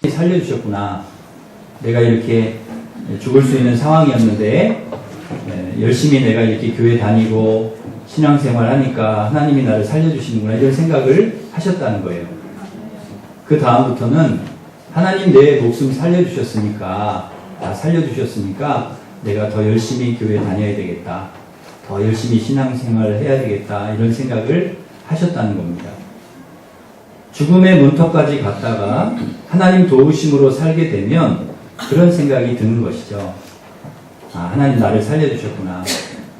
살려주셨구나. 내가 이렇게 죽을 수 있는 상황이었는데 열심히 내가 이렇게 교회 다니고 신앙생활 하니까 하나님이 나를 살려주시는구나, 이런 생각을 하셨다는 거예요. 그 다음부터는 하나님 내 목숨 살려주셨으니까, 내가 더 열심히 교회 다녀야 되겠다, 더 열심히 신앙생활을 해야 되겠다, 이런 생각을 하셨다는 겁니다. 죽음의 문턱까지 갔다가 하나님 도우심으로 살게 되면 그런 생각이 드는 것이죠. 아, 하나님 나를 살려주셨구나,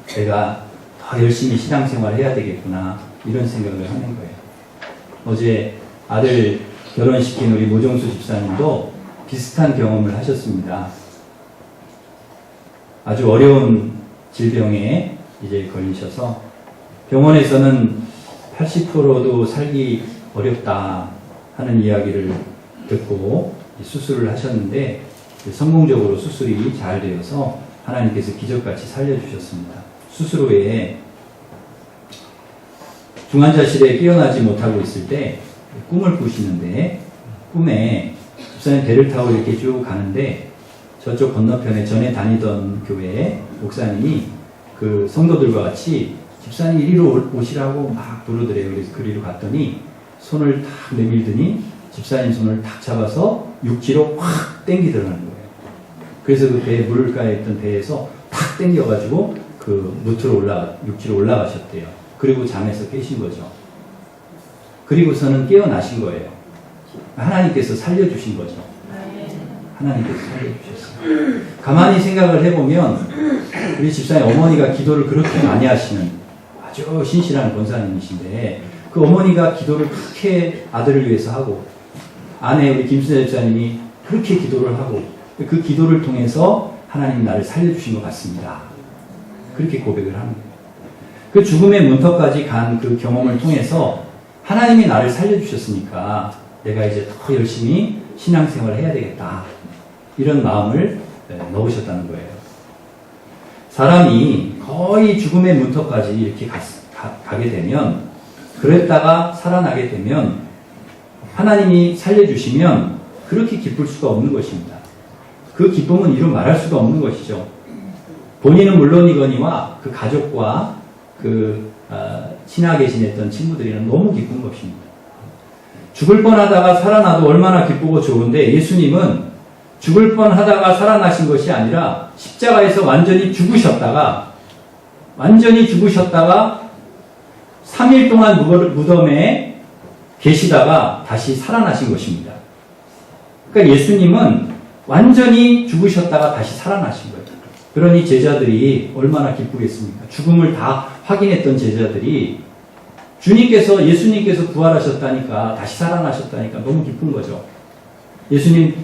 내가 더 열심히 신앙생활을 해야 되겠구나, 이런 생각을 하는 거예요. 어제 아들 결혼시킨 우리 모정수 집사님도 비슷한 경험을 하셨습니다. 아주 어려운 질병에 이제 걸리셔서 병원에서는 80%도 살기 어렵다 하는 이야기를 듣고 수술을 하셨는데 성공적으로 수술이 잘 되어서 하나님께서 기적같이 살려주셨습니다. 수술 후에 중환자실에 깨어나지 못하고 있을 때 꿈을 꾸시는데, 꿈에 집사님 배를 타고 이렇게 쭉 가는데 저쪽 건너편에 전에 다니던 교회 목사님이 그 성도들과 같이 집사님 이리로 오시라고 막 부르더래요. 그래서 그리로 갔더니 손을 탁 내밀더니 집사님 손을 탁 잡아서 육지로 확 땡기더라는 거예요. 그래서 그 배, 물가에 있던 배에서 탁 땡겨가지고 그 육지로 올라가셨대요. 그리고 잠에서 깨신 거죠. 그리고서는 깨어나신 거예요. 하나님께서 살려주신 거죠. 하나님께서 살려주셨어요. 가만히 생각을 해보면 우리 집사님 어머니가 기도를 그렇게 많이 하시는 아주 신실한 권사님이신데, 그 어머니가 기도를 그렇게 아들을 위해서 하고, 아내 우리 김순재 집사님이 그렇게 기도를 하고, 그 기도를 통해서 하나님 나를 살려주신 것 같습니다. 그렇게 고백을 하는 거예요. 그 죽음의 문턱까지 간 그 경험을 통해서 하나님이 나를 살려주셨으니까 내가 이제 더 열심히 신앙생활을 해야 되겠다, 이런 마음을 넣으셨다는 거예요. 사람이 거의 죽음의 문턱까지 이렇게 가게 되면, 그랬다가 살아나게 되면 하나님이 살려주시면 그렇게 기쁠 수가 없는 것입니다. 그 기쁨은 이루 말할 수가 없는 것이죠. 본인은 물론이거니와 그 가족과 친하게 지냈던 친구들이랑 너무 기쁜 것입니다. 죽을 뻔하다가 살아나도 얼마나 기쁘고 좋은데, 예수님은 죽을 뻔하다가 살아나신 것이 아니라 십자가에서 완전히 죽으셨다가 3일 동안 무덤에 계시다가 다시 살아나신 것입니다. 그러니까 예수님은 완전히 죽으셨다가 다시 살아나신 거예요. 그러니 제자들이 얼마나 기쁘겠습니까? 죽음을 다 확인했던 제자들이 예수님께서 부활하셨다니까, 다시 살아나셨다니까 너무 기쁜 거죠. 예수님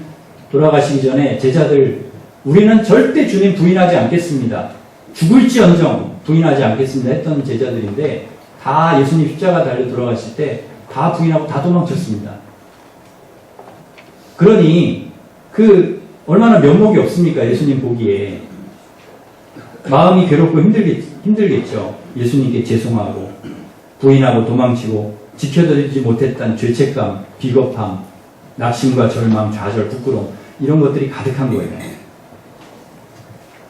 돌아가시기 전에 제자들, 우리는 절대 주님 부인하지 않겠습니다, 죽을지언정 부인하지 않겠습니다 했던 제자들인데, 다 예수님 십자가 달려 돌아가실 때 다 부인하고 다 도망쳤습니다. 그러니 얼마나 면목이 없습니까? 예수님 보기에 마음이 괴롭고 힘들겠죠. 예수님께 죄송하고 부인하고 도망치고 지켜드리지 못했다는 죄책감, 비겁함, 낙심과 절망, 좌절, 부끄러움, 이런 것들이 가득한 거예요.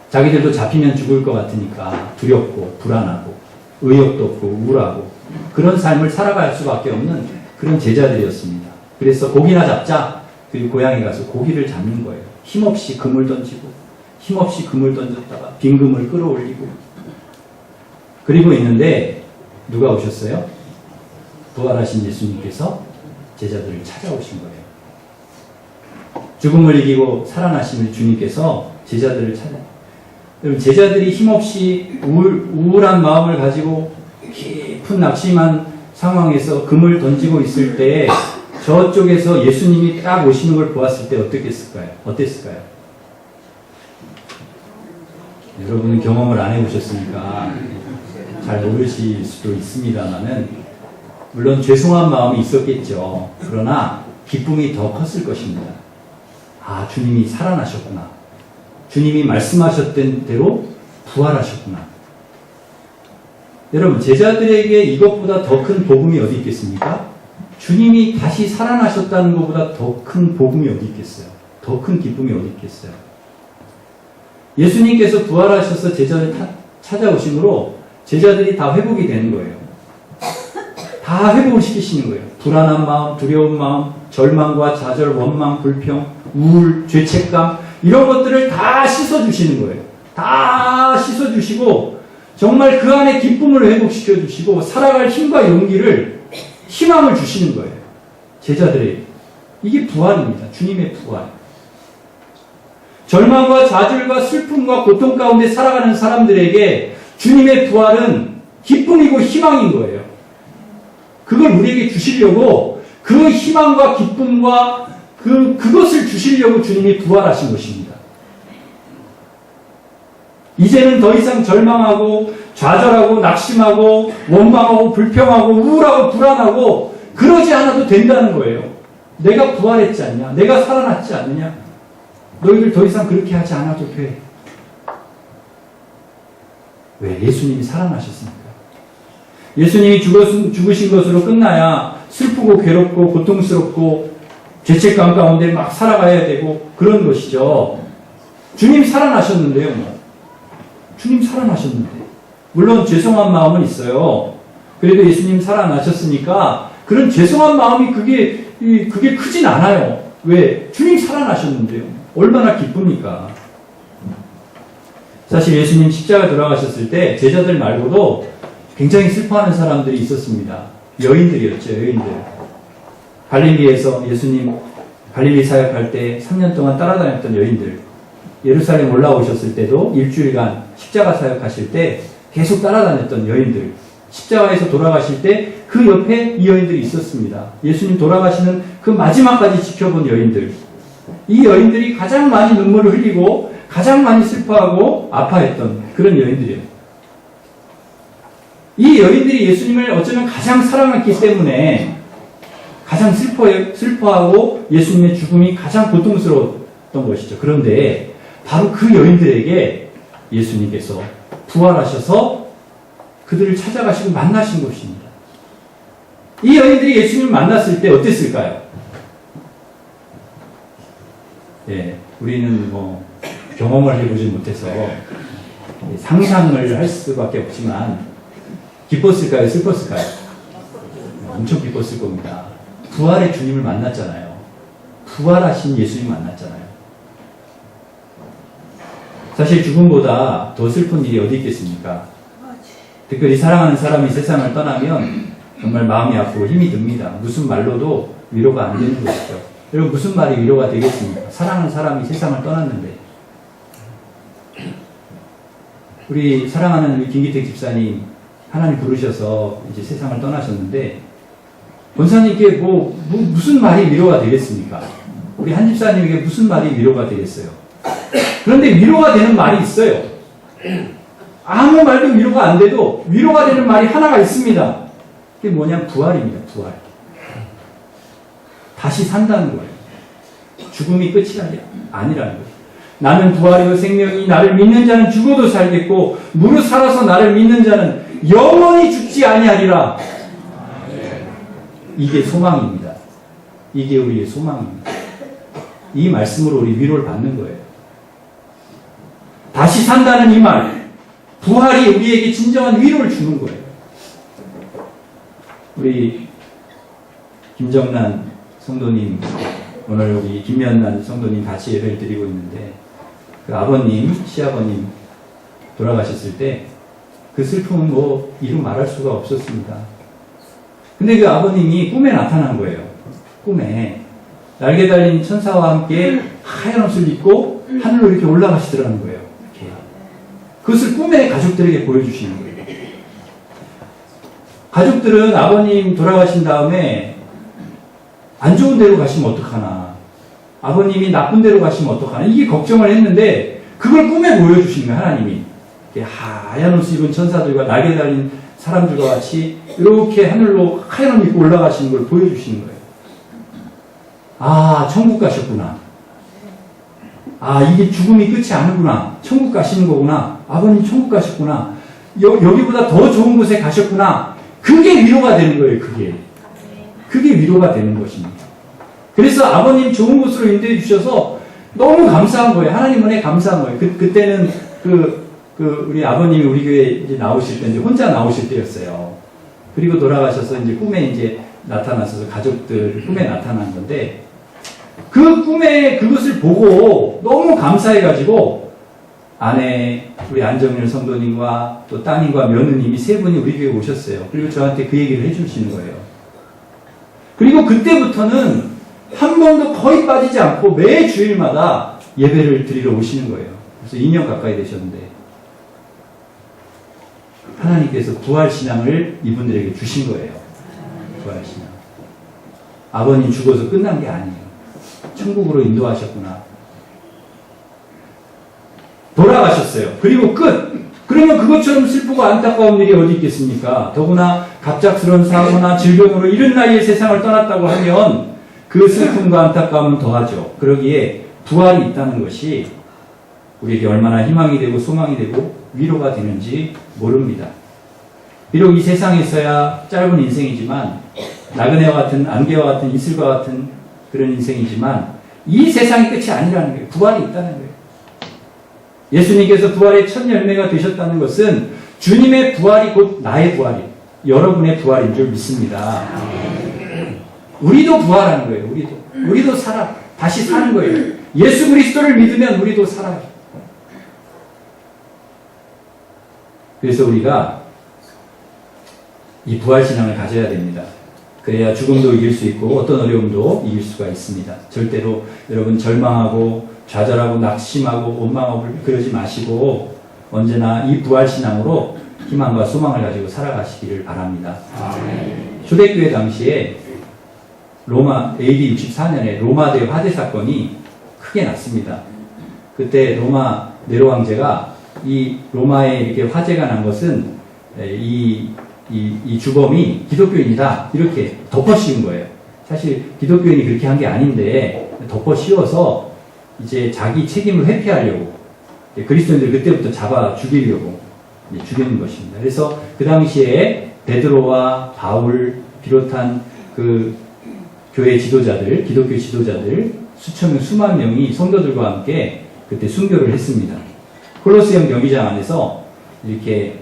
자기들도 잡히면 죽을 것 같으니까 두렵고 불안하고 의욕도 없고 우울하고 그런 삶을 살아갈 수밖에 없는 그런 제자들이었습니다. 그래서 고기나 잡자, 그리고 고향에 가서 고기를 잡는 거예요. 힘없이 금을 던졌다가 빈 금을 끌어올리고 그리고 있는데 누가 오셨어요? 부활하신 예수님께서 제자들을 찾아오신 거예요. 죽음을 이기고 살아나신 주님께서 제자들을 여러분, 제자들이 힘없이 우울한 마음을 가지고 깊은 낙심한 상황에서 금을 던지고 있을 때 저쪽에서 예수님이 딱 오시는 걸 보았을 때 어땠을까요? 여러분은 경험을 안 해보셨으니까 잘 모르실 수도 있습니다만은, 물론 죄송한 마음이 있었겠죠. 그러나 기쁨이 더 컸을 것입니다. 아, 주님이 살아나셨구나, 주님이 말씀하셨던 대로 부활하셨구나. 여러분, 제자들에게 이것보다 더 큰 복음이 어디 있겠습니까? 주님이 다시 살아나셨다는 것보다 더 큰 복음이 어디 있겠어요? 더 큰 기쁨이 어디 있겠어요? 예수님께서 부활하셔서 제자를 찾아오심으로 제자들이 다 회복이 되는 거예요. 다 회복을 시키시는 거예요. 불안한 마음, 두려운 마음, 절망과 좌절, 원망, 불평, 우울, 죄책감 이런 것들을 다 씻어주시는 거예요. 다 씻어주시고 정말 그 안에 기쁨을 회복시켜주시고 살아갈 힘과 용기를 희망을 주시는 거예요. 제자들에게. 이게 부활입니다. 주님의 부활. 절망과 좌절과 슬픔과 고통 가운데 살아가는 사람들에게 주님의 부활은 기쁨이고 희망인 거예요. 그걸 우리에게 주시려고 그 희망과 기쁨과 그것을 주시려고 주님이 부활하신 것입니다. 이제는 더 이상 절망하고 좌절하고 낙심하고 원망하고 불평하고 우울하고 불안하고 그러지 않아도 된다는 거예요. 내가 부활했지 않냐? 내가 살아났지 않느냐? 너희들 더 이상 그렇게 하지 않아도 돼. 왜? 예수님이 살아나셨으니까. 예수님이 죽으신 것으로 끝나야 슬프고 괴롭고 고통스럽고 죄책감 가운데 막 살아가야 되고 그런 것이죠. 주님 살아나셨는데요. 뭐. 주님 살아나셨는데. 물론 죄송한 마음은 있어요. 그래도 예수님 살아나셨으니까 그런 죄송한 마음이 그게 크진 않아요. 왜? 주님 살아나셨는데요. 얼마나 기쁩니까? 사실 예수님 십자가 돌아가셨을 때 제자들 말고도 굉장히 슬퍼하는 사람들이 있었습니다. 여인들이었죠. 여인들. 갈릴리에서 예수님 갈릴리 사역할 때 3년 동안 따라다녔던 여인들. 예루살렘 올라오셨을 때도 일주일간 십자가 사역하실 때 계속 따라다녔던 여인들. 십자가에서 돌아가실 때 그 옆에 이 여인들이 있었습니다. 예수님 돌아가시는 그 마지막까지 지켜본 여인들. 이 여인들이 가장 많이 눈물을 흘리고 가장 많이 슬퍼하고 아파했던 그런 여인들이에요. 이 여인들이 예수님을 어쩌면 가장 사랑했기 때문에 가장 슬퍼하고 예수님의 죽음이 가장 고통스러웠던 것이죠. 그런데 바로 그 여인들에게 예수님께서 부활하셔서 그들을 찾아가시고 만나신 것입니다. 이 여인들이 예수님을 만났을 때 어땠을까요? 예, 우리는 뭐 경험을 해보지 못해서 상상을 할 수밖에 없지만 기뻤을까요? 슬펐을까요? 엄청 기뻤을 겁니다. 부활의 주님을 만났잖아요. 부활하신 예수님 만났잖아요. 사실 죽음보다 더 슬픈 일이 어디 있겠습니까? 특별히 사랑하는 사람이 세상을 떠나면 정말 마음이 아프고 힘이 듭니다. 무슨 말로도 위로가 안 되는 것이죠. 여러분 무슨 말이 위로가 되겠습니까? 사랑하는 사람이 세상을 떠났는데. 우리 사랑하는 우리 김기택 집사님 하나님 부르셔서 이제 세상을 떠나셨는데 권사님께 무슨 말이 위로가 되겠습니까? 우리 한 집사님에게 무슨 말이 위로가 되겠어요? 그런데 위로가 되는 말이 있어요. 아무 말도 위로가 안 돼도 위로가 되는 말이 하나가 있습니다. 그게 뭐냐면 부활입니다. 부활. 다시 산다는 거예요. 죽음이 끝이 아니라는 거예요. 나는 부활이요 생명이 나를 믿는 자는 죽어도 살겠고 무릇 살아서 나를 믿는 자는 영원히 죽지 아니하리라. 이게 소망입니다. 이게 우리의 소망입니다. 이 말씀으로 우리 위로를 받는 거예요. 다시 산다는 이 말, 부활이 우리에게 진정한 위로를 주는 거예요. 우리 김정란 성도님, 오늘 우리 김연란 성도님 같이 예배를 드리고 있는데 그 아버님, 시아버님 돌아가셨을 때 그 슬픔은 뭐 이루 말할 수가 없었습니다. 근데 그 아버님이 꿈에 나타난 거예요. 꿈에 날개 달린 천사와 함께 하얀 옷을 입고 하늘로 이렇게 올라가시더라는 거예요. 이렇게. 그것을 꿈에 가족들에게 보여주시는 거예요. 가족들은 아버님 돌아가신 다음에 안 좋은 데로 가시면 어떡하나, 아버님이 나쁜 데로 가시면 어떡하나, 이게 걱정을 했는데 그걸 꿈에 보여주시는 거예요. 하나님이 하얀 옷을 입은 천사들과 날개 달린 사람들과 같이 이렇게 하늘로 하얀 옷 입고 올라가시는 걸 보여주시는 거예요. 아, 천국 가셨구나. 아, 이게 죽음이 끝이 아니구나. 천국 가시는 거구나. 아버님 천국 가셨구나. 여기보다 더 좋은 곳에 가셨구나. 그게 위로가 되는 거예요. 그게 위로가 되는 것입니다. 그래서 아버님 좋은 곳으로 인도해 주셔서 너무 감사한 거예요. 하나님 은혜 감사한 거예요. 그때는 우리 아버님이 우리 교회 이제 나오실 때 이제 혼자 나오실 때였어요. 그리고 돌아가셔서 이제 꿈에 이제 나타나셔서 가족들 꿈에 나타난 건데, 그 꿈에 그것을 보고 너무 감사해가지고 아내 우리 안정열 성도님과 또 따님과 며느님이 세 분이 우리 교회에 오셨어요. 그리고 저한테 그 얘기를 해주시는 거예요. 그리고 그때부터는 한 번도 거의 빠지지 않고 매 주일마다 예배를 드리러 오시는 거예요. 그래서 2년 가까이 되셨는데 하나님께서 부활신앙을 이분들에게 주신 거예요. 부활신앙. 아버님 죽어서 끝난 게 아니에요. 천국으로 인도하셨구나. 돌아가셨어요. 그리고 끝! 그러면 그것처럼 슬프고 안타까운 일이 어디 있겠습니까? 더구나 갑작스러운 사고나 질병으로 이른 나이에 세상을 떠났다고 하면 그 슬픔과 안타까움은 더하죠. 그러기에 부활이 있다는 것이 우리에게 얼마나 희망이 되고 소망이 되고 위로가 되는지 모릅니다. 비록 이 세상에서야 짧은 인생이지만 나그네와 같은 안개와 같은 이슬과 같은 그런 인생이지만 이 세상이 끝이 아니라는 거예요. 부활이 있다는 거예요. 예수님께서 부활의 첫 열매가 되셨다는 것은 주님의 부활이 곧 나의 부활이, 여러분의 부활인 줄 믿습니다. 우리도 부활하는 거예요. 우리도 살아, 다시 사는 거예요. 예수 그리스도를 믿으면 우리도 살아요. 그래서 우리가 이 부활신앙을 가져야 됩니다. 그래야 죽음도 이길 수 있고 어떤 어려움도 이길 수가 있습니다. 절대로 여러분 절망하고 좌절하고 낙심하고 원망하고 그러지 마시고 언제나 이 부활신앙으로 희망과 소망을 가지고 살아가시기를 바랍니다. 초대교회 당시에 로마 AD 64년에 로마대 화재 사건이 크게 났습니다. 그때 로마 네로 황제가 이 로마에 이렇게 화재가 난 것은 이 주범이 기독교인이다 이렇게 덮어씌운 거예요. 사실 기독교인이 그렇게 한 게 아닌데 덮어씌워서 이제 자기 책임을 회피하려고 그리스도인들 그때부터 잡아 죽이려고 죽이는 것입니다. 그래서 그 당시에 베드로와 바울 비롯한 그 교회 지도자들, 기독교 지도자들 수천 명, 수만 명이 성도들과 함께 그때 순교를 했습니다. 콜로세움 경기장 안에서 이렇게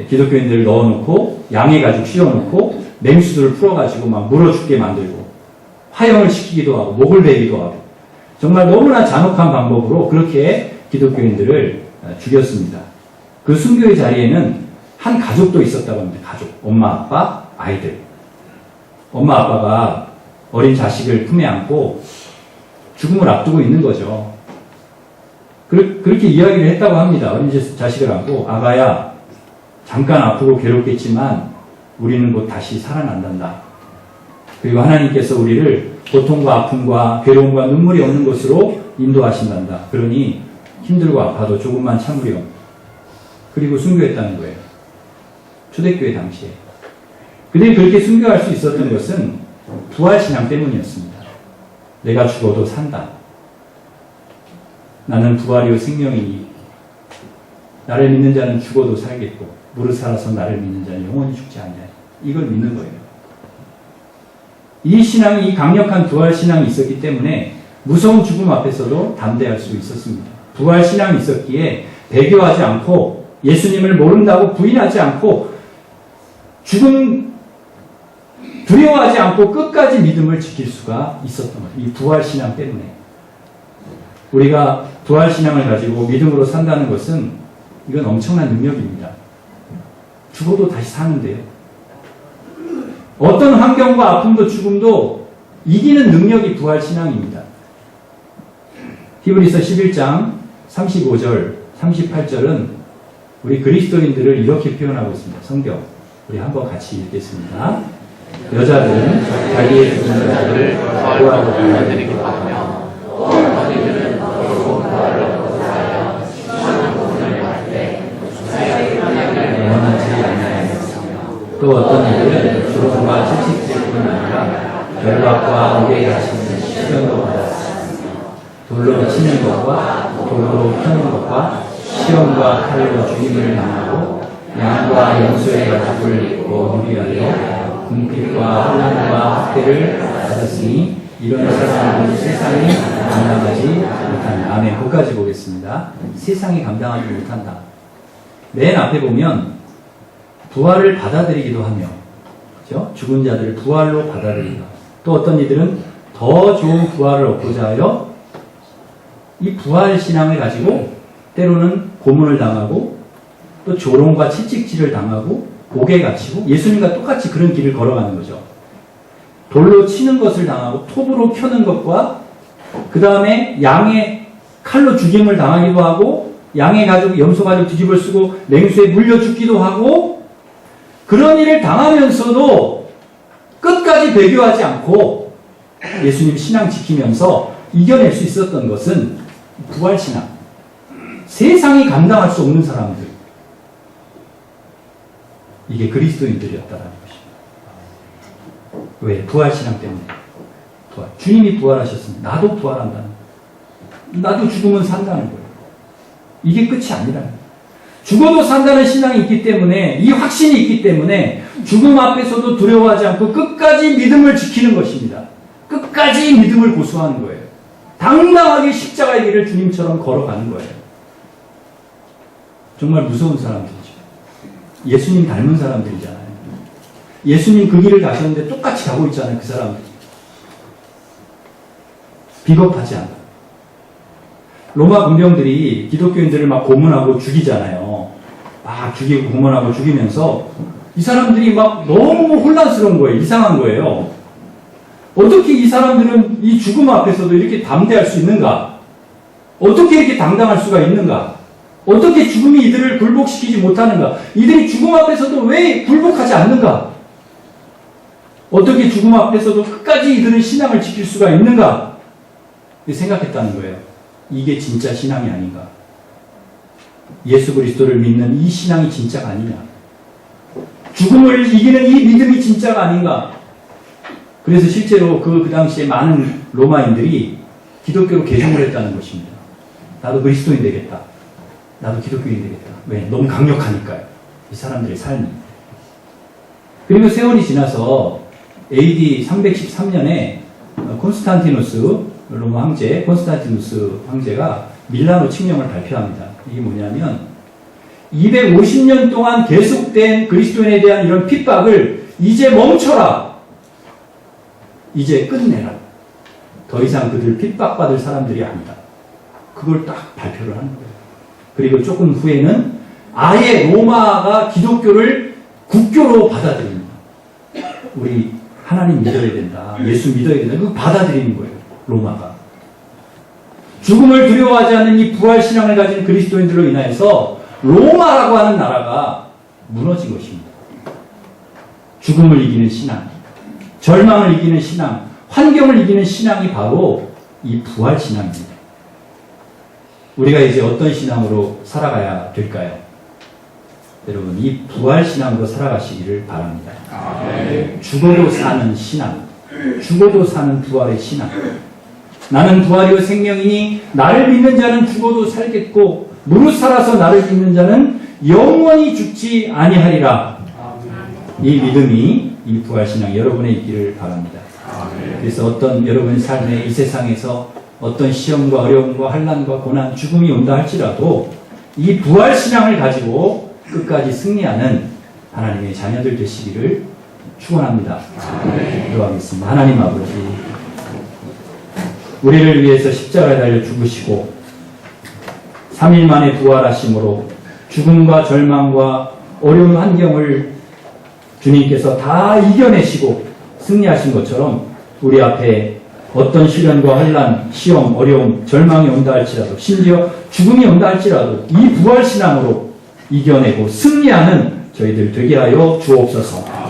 기독교인들을 넣어놓고 양의 가죽 씌워놓고 맹수들을 풀어가지고 막 물어 죽게 만들고 화형을 시키기도 하고 목을 베기도 하고 정말 너무나 잔혹한 방법으로 그렇게 기독교인들을 죽였습니다. 그 순교의 자리에는 한 가족도 있었다고 합니다. 가족. 엄마, 아빠, 아이들. 엄마, 아빠가 어린 자식을 품에 안고 죽음을 앞두고 있는 거죠. 그렇게 이야기를 했다고 합니다. 어린 자식을 안고 아가야 잠깐 아프고 괴롭겠지만 우리는 곧 다시 살아난단다. 그리고 하나님께서 우리를 고통과 아픔과 괴로움과 눈물이 없는 곳으로 인도하신단다. 그러니 힘들고 아파도 조금만 참으렴. 그리고 순교했다는 거예요. 초대교회 당시에. 그들이 그렇게 순교할 수 있었던 것은 부활신앙 때문이었습니다. 내가 죽어도 산다. 나는 부활이요 생명이니 나를 믿는 자는 죽어도 살겠고 무릇 살아서 나를 믿는 자는 영원히 죽지 않냐. 이걸 믿는 거예요. 이 신앙이, 이 강력한 부활신앙이 있었기 때문에 무서운 죽음 앞에서도 담대할 수 있었습니다. 부활신앙이 있었기에 배교하지 않고 예수님을 모른다고 부인하지 않고 죽음 두려워하지 않고 끝까지 믿음을 지킬 수가 있었던 거예요. 이 부활신앙 때문에. 우리가 부활신앙을 가지고 믿음으로 산다는 것은 이건 엄청난 능력입니다. 죽어도 다시 사는데요. 어떤 환경과 아픔도 죽음도 이기는 능력이 부활신앙입니다. 히브리서 11장 35절, 38절은 우리 그리스도인들을 이렇게 표현하고 있습니다. 성경. 우리 한번 같이 읽겠습니다. 여자들은 자기의 죽은 자들을 부활하고 부활드리기도 하며 또 어떤 이들은 더러운 부활을 얻고 하여 시원한 부분을 받되 사역의 편향을 원하지 않아요. 또 어떤 이들은 조롱과 채찍질뿐 아니라 결박과 옥에 갇히는 시련도 받았으며 돌로 치는 것과 돌로 펴는 것과 시험과 칼로 죽임을 당하고 양과 염소의 가죽을 입고 누리하여 궁핍과 환난과 학대를 받았으니 이런 사람은 세상이 감당하지 못한다. 아멘. 끝까지 보겠습니다. 세상이 감당하지 못한다. 맨 앞에 보면 부활을 받아들이기도 하며, 그렇죠? 죽은 자들을 부활로 받아들이기도 하고, 또 어떤 이들은 더 좋은 부활을 얻고자 하여 이 부활 신앙을 가지고 때로는 고문을 당하고 또 조롱과 채찍질을 당하고 옥에 갇히고 예수님과 똑같이 그런 길을 걸어가는 거죠. 돌로 치는 것을 당하고 톱으로 켜는 것과 그 다음에 양의 칼로 죽임을 당하기도 하고 양의 가죽, 염소 가죽 뒤집어 쓰고 냉수에 물려 죽기도 하고 그런 일을 당하면서도 끝까지 배교하지 않고 예수님 신앙 지키면서 이겨낼 수 있었던 것은 부활신앙. 세상이 감당할 수 없는 사람들. 이게 그리스도인들이었다는 것입니다. 왜? 부활신앙 때문에. 부활. 주님이 부활하셨습니다. 나도 부활한다는 거예요. 나도 죽으면 산다는 거예요. 이게 끝이 아니라는 거예요. 죽어도 산다는 신앙이 있기 때문에, 이 확신이 있기 때문에 죽음 앞에서도 두려워하지 않고 끝까지 믿음을 지키는 것입니다. 끝까지 믿음을 고수하는 거예요. 당당하게 십자가의 길을 주님처럼 걸어가는 거예요. 정말 무서운 사람들이죠. 예수님 닮은 사람들이잖아요. 예수님 그 길을 가셨는데 똑같이 가고 있잖아요. 그 사람들. 비겁하지 않아. 로마 군병들이 기독교인들을 막 고문하고 죽이잖아요. 막 죽이고 고문하고 죽이면서 이 사람들이 막 너무 혼란스러운 거예요. 이상한 거예요. 어떻게 이 사람들은 이 죽음 앞에서도 이렇게 담대할 수 있는가? 어떻게 이렇게 당당할 수가 있는가? 어떻게 죽음이 이들을 굴복시키지 못하는가? 이들이 죽음 앞에서도 왜 굴복하지 않는가? 어떻게 죽음 앞에서도 끝까지 이들은 신앙을 지킬 수가 있는가? 생각했다는 거예요. 이게 진짜 신앙이 아닌가? 예수 그리스도를 믿는 이 신앙이 진짜가 아니냐? 죽음을 이기는 이 믿음이 진짜가 아닌가? 그래서 실제로 그 당시에 많은 로마인들이 기독교로 개종을 했다는 것입니다. 나도 그리스도인 되겠다. 나도 기독교인 되겠다. 왜? 너무 강력하니까요. 이 사람들의 삶이. 그리고 세월이 지나서 AD 313년에 콘스탄티누스, 로마 황제, 콘스탄티누스 황제가 밀라노 칙령을 발표합니다. 이게 뭐냐면 250년 동안 계속된 그리스도인에 대한 이런 핍박을 이제 멈춰라. 이제 끝내라. 더 이상 그들 핍박받을 사람들이 아니다. 그걸 딱 발표를 하는 거예요. 그리고 조금 후에는 아예 로마가 기독교를 국교로 받아들입니다. 우리 하나님 믿어야 된다. 예수 믿어야 된다. 그거 받아들이는 거예요. 로마가. 죽음을 두려워하지 않는 이 부활신앙을 가진 그리스도인들로 인하여서 로마라고 하는 나라가 무너진 것입니다. 죽음을 이기는 신앙, 절망을 이기는 신앙, 환경을 이기는 신앙이 바로 이 부활신앙입니다. 우리가 이제 어떤 신앙으로 살아가야 될까요? 여러분, 이 부활신앙으로 살아가시기를 바랍니다. 죽어도 사는 신앙, 죽어도 사는 부활의 신앙. 나는 부활이요 생명이니 나를 믿는 자는 죽어도 살겠고 무릇 살아서 나를 믿는 자는 영원히 죽지 아니하리라. 이 믿음이, 이 부활신앙 여러분의 있기를 바랍니다. 그래서 어떤 여러분의 삶에 이 세상에서 어떤 시험과 어려움과 환난과 고난, 죽음이 온다 할지라도 이 부활신앙을 가지고 끝까지 승리하는 하나님의 자녀들 되시기를 축원합니다. 기도하겠습니다. 하나님 아버지, 우리를 위해서 십자가에 달려 죽으시고 3일 만에 부활하심으로 죽음과 절망과 어려운 환경을 주님께서 다 이겨내시고 승리하신 것처럼 우리 앞에 어떤 시련과 환난, 시험, 어려움, 절망이 온다 할지라도 심지어 죽음이 온다 할지라도 이 부활신앙으로 이겨내고 승리하는 저희들 되게 하여 주옵소서.